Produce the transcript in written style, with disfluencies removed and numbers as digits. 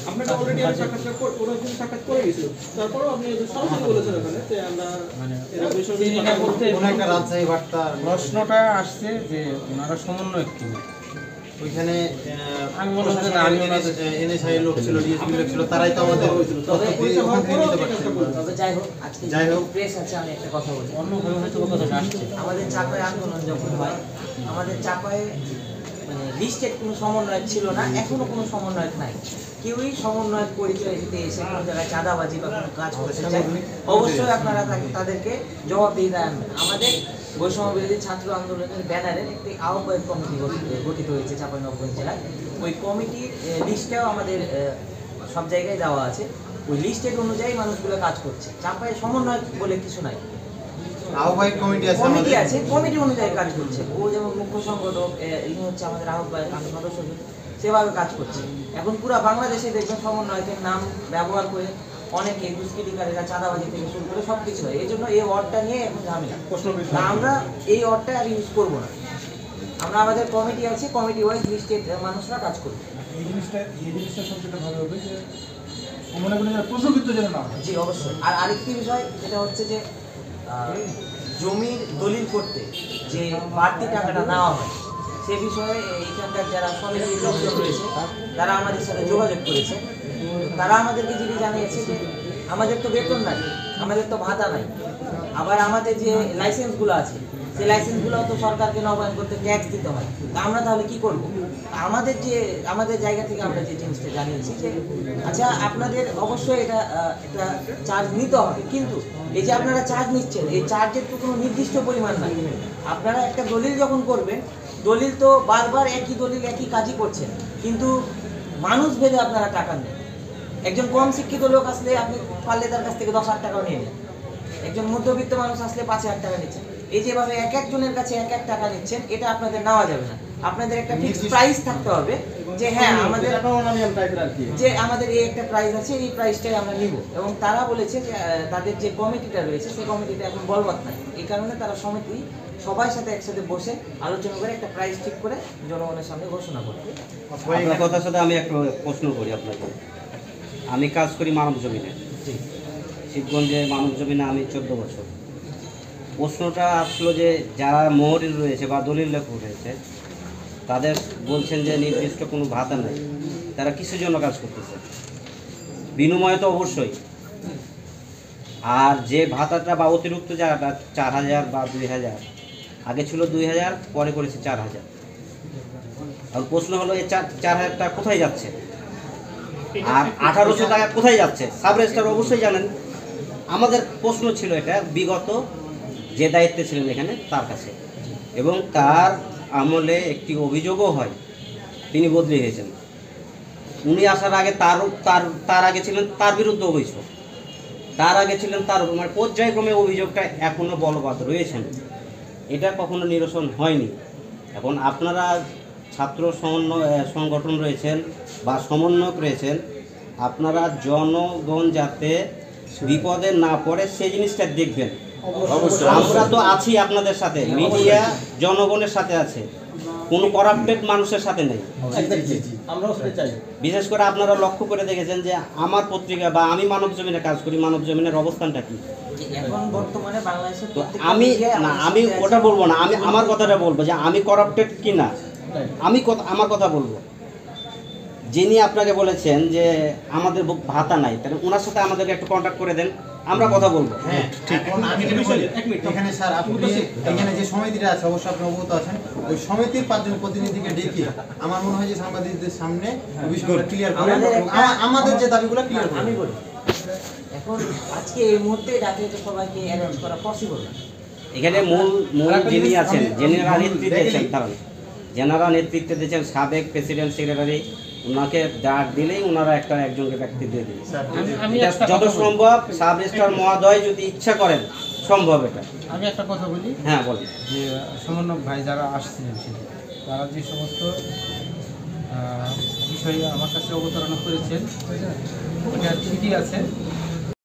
আপনাকে অলরেডি আমি সাক্ষাৎ করে গেছিল, তারপরেও আপনি সরাসরি বলেছেন ওখানে যে আমরা মানে এরা বিষয় বলতে কোনো একটা রাজশাহী বার্তা প্রশ্নটা আসছে যে ওনারা সমন্বয় কিনা ওইখানে আমি মনে হয় না আমি ওনাদের এনএসআই লোক ছিল, ডিএসপি লোক ছিল, তারাই তো আমাদের তথ্য দিয়ে ওখান থেকে নিতে পারছে। তবে যাই হোক, আজকে যাই হোক। প্রেস আছে, আমি একটা কথা বলি। অন্যভাবে হয়তো কথাটা আসছে। আমাদের চাপায় আন্দোলন যখন হয়, আমাদের চাপায় মানে লিস্টেড কোনো সমন্বয়ক ছিল না, এখনো কোনো সমন্বয়ক নাই। কেউই সমন্বয়ক পরিচয় দিতে এসে কোনো জায়গায় চাঁদাবাজি বা কোনো কাজ করতে চায়, অবশ্যই আপনারা তাদেরকে জবাবদিহিতা আনবেন। আমাদের বৈষম্য বিরোধী ছাত্র আন্দোলনের ব্যানারে একটি আহ্বায়ক কমিটি গঠিত হয়েছে চাঁপাইনবাবগঞ্জ জেলায়। ওই কমিটির লিস্টটাও আমাদের সব জায়গায় দেওয়া আছে। ওই লিস্টের অনুযায়ী মানুষগুলো কাজ করছে। চাঁপায় সমন্বয়ক বলে কিছু নাই, আহ্বায়ক কমিটি আছে, কমিটি আছে, কমিটি অনুযায়ী কাজ করছে। ও যেমন মুখ্য সংগঠক, ইনি হচ্ছে আমাদের আহ্বায়ক, আমি সদস্য, সেভাবে কাজ করছে। এখন পুরো বাংলাদেশে দেখবেন সমন্বয়কের নাম ব্যবহার করে অনেকে দুষ্কৃতিকারীরা চাঁদাবাজি থেকে শুরু করে সব কিছু হয়। এই জন্য এই ওয়ার্ডটা নিয়ে এখন ঝামেলা। আমরা এই ওয়ার্ডটা আর ইউজ করবো না। আমরা আমাদের কমিটি আছে, কমিটি ওয়াইজ লিস্টেড মানুষরা কাজ করবে। এই জিনিসটা সবচেয়ে ভালো হবে যে মনে করি প্রশ্নবিদ্ধ যেন না হয়। জি অবশ্যই। আর আরেকটি বিষয় যেটা হচ্ছে যে জমির দলিল করতে যে বাড়তি টাকাটা নেওয়া হয়, সে বিষয়ে এখানকার যারা সমিতির লোকজন রয়েছে তারা আমাদের সাথে যোগাযোগ করেছে। তারা আমাদেরকে যেটি জানিয়েছে যে আমাদের তো বেতন নাই, আমাদের তো ভাতা নাই, আবার আমাদের যে লাইসেন্সগুলো আছে সেই লাইসেন্সগুলো তো সরকারকে নবায়ন করতে ট্যাক্স দিতে হয়। তা আমরা তাহলে কি করব? আমাদের জায়গা থেকে আমরা যে জিনিসটা জানিয়েছি যে আচ্ছা, আপনাদের অবশ্যই এটা একটা চার্জ নিতে হবে, কিন্তু এই যে আপনারা চার্জ নিচ্ছেন, এই চার্জের তো কোনো নির্দিষ্ট পরিমাণ নাই। আপনারা একটা দলিল যখন করবেন, দলিল তো বারবার একই দলিল একই কাজই করছেন, কিন্তু মানুষ ভেদে আপনারা টাকা নেন। একজন কম শিক্ষিত লোক আসলে আপনি পারলে তার কাছ থেকে 10,000 টাকাও নিয়ে নেন। একজন মধ্যবিত্ত মানুষ আসলে 5,000 টাকা নিচ্ছেন। এই যেভাবে এক একজনের কাছে এক এক টাকা নিচ্ছেন, এটা আপনাদের নেওয়া যাবে না। আপনাদের একটা ফিক্সড প্রাইস থাকতে হবে যে হ্যাঁ আমাদের এই একটা প্রাইস আছে, এই প্রাইসটাই আমরা নিব। এবং তারা বলেছে যে তাদের যে কমিটিটা রয়েছে সেই কমিটিটা এখন বলবৎ নাই। এই কারণে তারা সমিতি সবার সাথে একসাথে বসে আলোচনা করে একটা প্রাইস ঠিক করে জনগণের সামনে ঘোষণা করবে। আপনার কথার সাথে আমি একটা প্রশ্ন করি আপনাকে। আমি কাজ করি মানব জমিনে, শিবগঞ্জে মানব জমিনে আমি 14 বছর। প্রশ্নটা আসলো যে যারা মোহরিন রয়েছে বা দলিল লেখক রয়েছে, তাদের বলছেন যে নির্দিষ্ট কোনো ভাতা নেই, তারা কিসের জন্য কাজ করতেছে? বিনিময়ে তো অবশ্যই। আর যে ভাতাটা বা অতিরিক্ত জায়গাটা 4,000 বা 2,000, আগে ছিল 2,000, পরে করেছে 4,000। আর প্রশ্ন হলো এই 4,000 টাকা কোথায় যাচ্ছে, আর 1,800 টাকা কোথায় যাচ্ছে? সাব রেজিস্ট্রার অবশ্যই জানেন। আমাদের প্রশ্ন ছিল এটা বিগত যে দায়িত্বে ছিলেন এখানে তার কাছে, এবং তার আমলে একটি অভিযোগও হয়, তিনি বদলি হয়েছেন। উনি আসার আগে তার আগে ছিলেন তার বিরুদ্ধে অভিযোগ, তার আগে ছিলেন তার, মানে পর্যায়ক্রমে অভিযোগটা এখনও বলবৎ রয়েছেন, এটা কখনো নিরসন হয়নি। এখন আপনারা ছাত্র সংগঠন রয়েছেন বা সমন্বয়ক রয়েছেন, আপনারা জনগণ যাতে বিপদে না পড়ে সেই জিনিসটা দেখবেন। আমরা তো আছি আপনাদের সাথে, মিডিয়া জনগণের সাথে আছে, কোনো করাপ্টেড মানুষের সাথে নেই। বিশেষ করে আপনারা লক্ষ্য করে দেখেছেন যে আমার পত্রিকা বা আমি মানব জমিনে কাজ করি, মানব জমিনের অবস্থানটা কি এখন বর্তমানে বাংলাদেশে আমি ওটা বলবো না, আমি আমার কথাটা বলবো যে আমি করাপ্টেড কি না। আমার কথা বলবো, যিনি আপনাকে বলেছেন যে আমাদের ভাতা নাই, তাহলে ওনার সাথে আমাদেরকে একটু কন্ট্যাক্ট করে দেন, আমরা কথা বলবো। হ্যাঁ ঠিক। এখানে স্যার আপনি এখানে যে সমিতিটা আছে, অবশ্যই আপনি অবগত আছেন, ওই সমিতির 5 জন প্রতিনিধিকে ডেকে আমার মনে হয় যে সাংবাদিকদের সামনে বিষয়গুলো ক্লিয়ার করে আমাদের যে দাবিগুলো ক্লিয়ার করে। আমি বলি, এখন আজকে এই মুহূর্তে ডাকে তো সবাইকে অ্যারেঞ্জ করা পসিবল না। এখানে মূল যিনি আছেন, জেনারেল নেতৃত্বে দিয়েছেন সাবেক প্রেসিডেন্ট সেক্রেটারি, ওনাকে ডাক দিলেই ওনারা একজনকে ব্যক্তি দিয়ে দিন। যত সম্ভব সাব রেজিস্ট্রার মহোদয় যদি ইচ্ছা করেন সম্ভব এটা। আমি একটা কথা বলি। হ্যাঁ বলেন। যে সমন্বয়ক ভাই যারা আসছিলেন তারা যে সমস্ত বিষয়ে আমার কাছে অবতারণা করেছেন, এটা ঠিকই আছে।